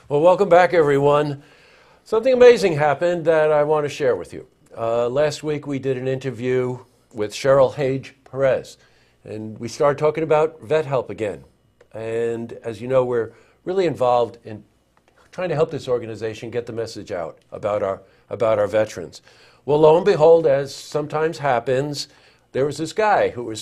Well, welcome back, everyone. Something amazing happened that I want to share with you. Last week, we did an interview with Cheryl Hage Perez, and we started talking about vet help again. And as you know, we're really involved in trying to help this organization get the message out about our veterans. Well, lo and behold, as sometimes happens, there was this guy who was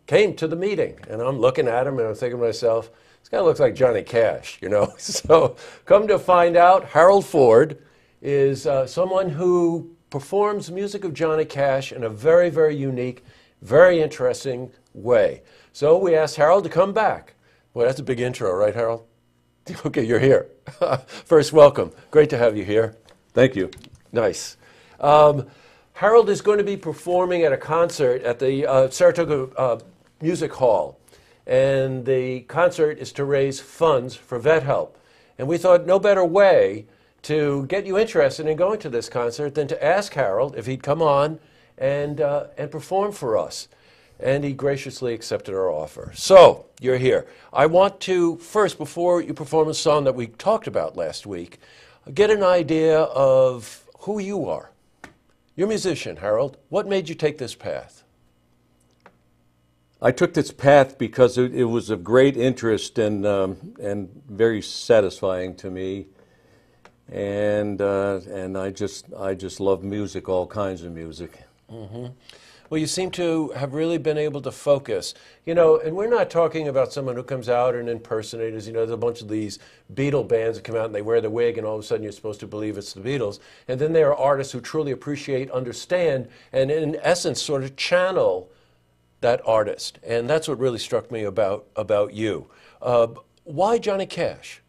came to the meeting, and I'm looking at him and I'm thinking to myself, this guy looks like Johnny Cash, you know? So come to find out, Harold Ford is someone who performs music of Johnny Cash in a very, very unique, very interesting way. So we asked Harold to come back. Boy, that's a big intro, right, Harold? Okay, you're here. First, welcome. Great to have you here. Thank you. Nice. Harold is going to be performing at a concert at the Saratoga Music Hall. And the concert is to raise funds for vet help. And we thought no better way to get you interested in going to this concert than to ask Harold if he'd come on and perform for us. And he graciously accepted our offer. So, you're here. I want to, first, before you perform a song that we talked about last week, get an idea of who you are. You're a musician, Harold. What made you take this path? I took this path because it was of great interest and very satisfying to me, and I just love music, all kinds of music. Mm-hmm. Well, you seem to have really been able to focus, you know, and we're not talking about someone who comes out and impersonators. You know, there's a bunch of these Beatle bands that come out and they wear the wig and all of a sudden you're supposed to believe it's the Beatles. And then there are artists who truly appreciate, understand, and in essence sort of channel that artist. And that's what really struck me about you. Why Johnny Cash?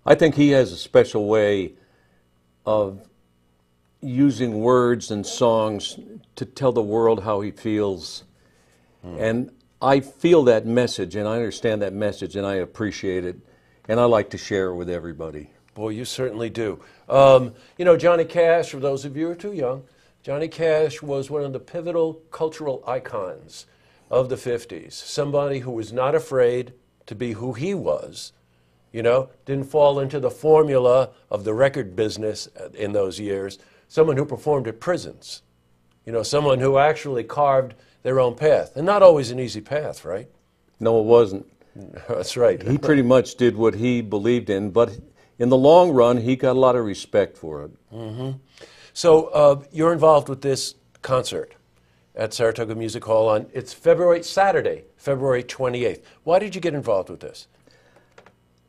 I think he has a special way of using words and songs to tell the world how he feels. And I feel that message, and I understand that message, and I appreciate it, and I like to share it with everybody. Boy, you certainly do. You know, Johnny Cash, for those of you who are too young, Johnny Cash was one of the pivotal cultural icons of the 50s. Somebody who was not afraid to be who he was, you know, didn't fall into the formula of the record business in those years. Someone who performed at prisons, you know, someone who actually carved their own path. And not always an easy path, right? No, it wasn't. That's right. He pretty much did what he believed in, but in the long run, he got a lot of respect for it. Mm-hmm. So you're involved with this concert at Saratoga Music Hall on, it's Saturday, February 28th. Why did you get involved with this?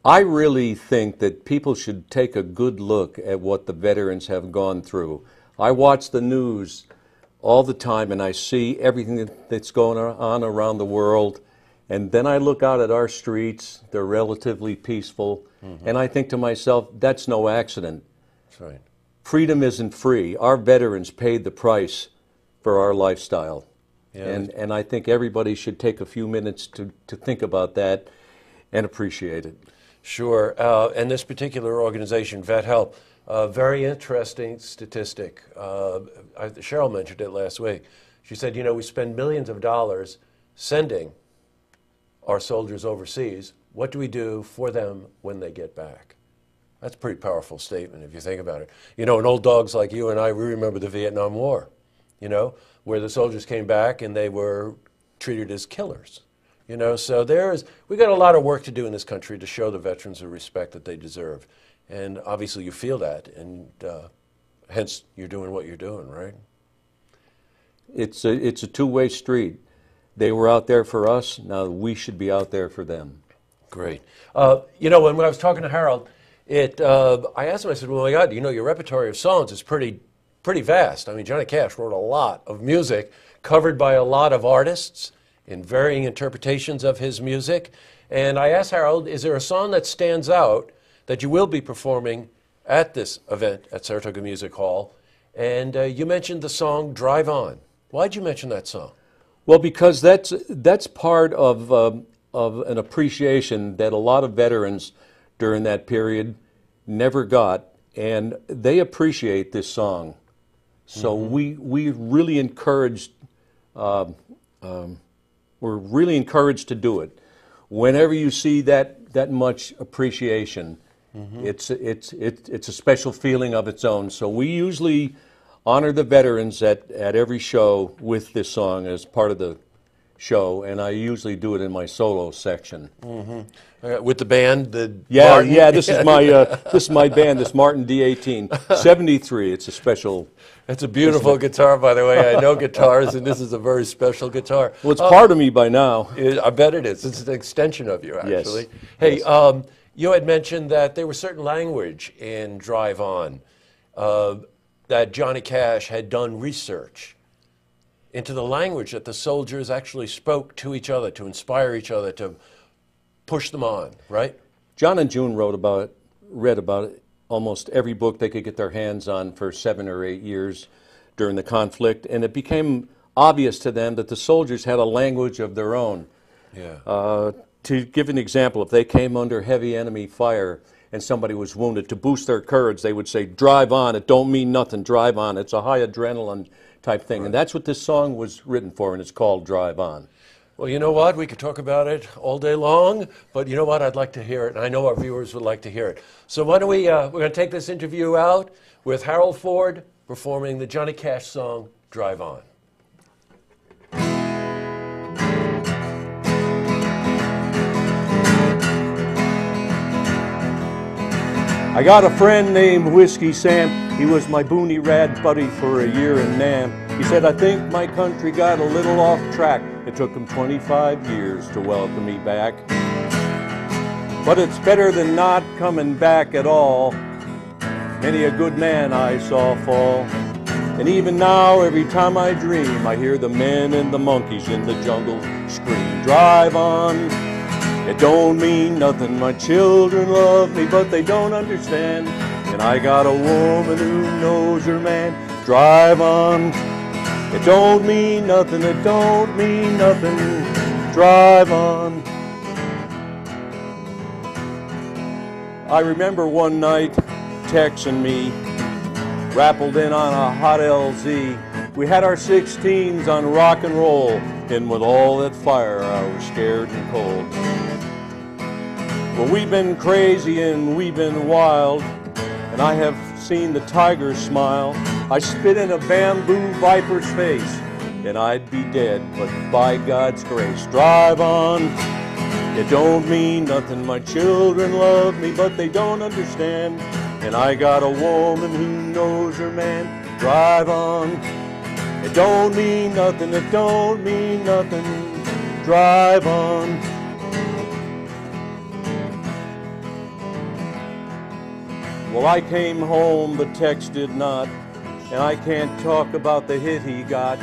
I really think that people should take a good look at what the veterans have gone through. I watch the news all the time and I see everything that's going on around the world, and then I look out at our streets, they're relatively peaceful, and I think to myself, that's no accident. That's right. Freedom isn't free. Our veterans paid the price for our lifestyle. Yeah. And I think everybody should take a few minutes to think about that and appreciate it. Sure. And this particular organization, Vet Help, very interesting statistic. Cheryl mentioned it last week. She said, you know, we spend millions of dollars sending our soldiers overseas. What do we do for them when they get back? That's a pretty powerful statement if you think about it. You know, and old dogs like you and I, we remember the Vietnam War, you know, where the soldiers came back and they were treated as killers. You know, so we got a lot of work to do in this country to show the veterans the respect that they deserve. And obviously you feel that, and hence you're doing what you're doing, right? It's a two-way street. They were out there for us, now we should be out there for them. Great. You know, when I was talking to Harold, I asked him, I said, well, my God, you know, your repertoire of songs is pretty vast. I mean, Johnny Cash wrote a lot of music covered by a lot of artists in varying interpretations of his music. And I asked Harold, is there a song that stands out that you will be performing at this event at Saratoga Music Hall? And you mentioned the song Drive On. Why'd you mention that song? Well, because that's part of an appreciation that a lot of veterans during that period never got, and they appreciate this song. So we really encouraged, we're really encouraged to do it. Whenever you see that much appreciation, It's a special feeling of its own. So we usually honor the veterans at every show with this song as part of the show, and I usually do it in my solo section. With the band, Martin? This is my band, this Martin D18 73. It's a special. That's a beautiful guitar, by the way. I know guitars, and this is a very special guitar. Well, it's part of me by now. I bet it is. It's an extension of you, actually. Yes. Hey, yes. You had mentioned that there was certain language in Drive On, that Johnny Cash had done research into the language that the soldiers actually spoke to each other, to inspire each other, to push them on, right? John and June read about it, almost every book they could get their hands on for 7 or 8 years during the conflict, and it became obvious to them that the soldiers had a language of their own. Yeah. To give an example, if they came under heavy enemy fire and somebody was wounded, to boost their courage, they would say, "Drive on, it don't mean nothing, drive on." It's a high adrenaline type thing, and that's what this song was written for, and it's called Drive On. Well, you know what? We could talk about it all day long, but you know what? I'd like to hear it, and I know our viewers would like to hear it. So why don't we're going to take this interview out with Harold Ford performing the Johnny Cash song, Drive On. I got a friend named Whiskey Sam. He was my boony rad buddy for a year in Nam. He said, "I think my country got a little off track. It took him 25 years to welcome me back. But it's better than not coming back at all. Many a good man I saw fall. And even now, every time I dream, I hear the men and the monkeys in the jungle scream, 'Drive on.' It don't mean nothing, my children love me, but they don't understand. And I got a woman who knows her man. Drive on. It don't mean nothing, it don't mean nothing. Drive on." I remember one night Tex and me rappelled in on a hot LZ. We had our 16s on rock and roll, and with all that fire I was scared and cold. Well, we've been crazy and we've been wild, and I have seen the tiger smile. I spit in a bamboo viper's face, and I'd be dead, but by God's grace, drive on. It don't mean nothing, my children love me, but they don't understand. And I got a woman who knows her man. Drive on. It don't mean nothing, it don't mean nothing. Drive on. Well, I came home, but Tex did not, and I can't talk about the hit he got,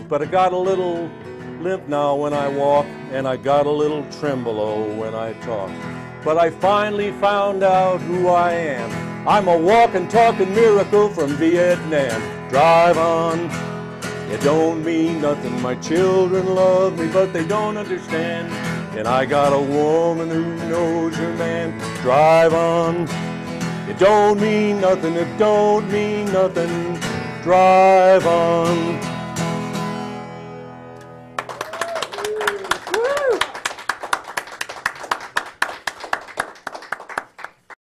but I got a little limp now when I walk, and I got a little tremolo when I talk. But I finally found out who I am. I'm a walking, talking miracle from Vietnam. Drive on. It don't mean nothing, my children love me, but they don't understand. And I got a woman who knows her man. Drive on. It don't mean nothing, it don't mean nothing. Drive on.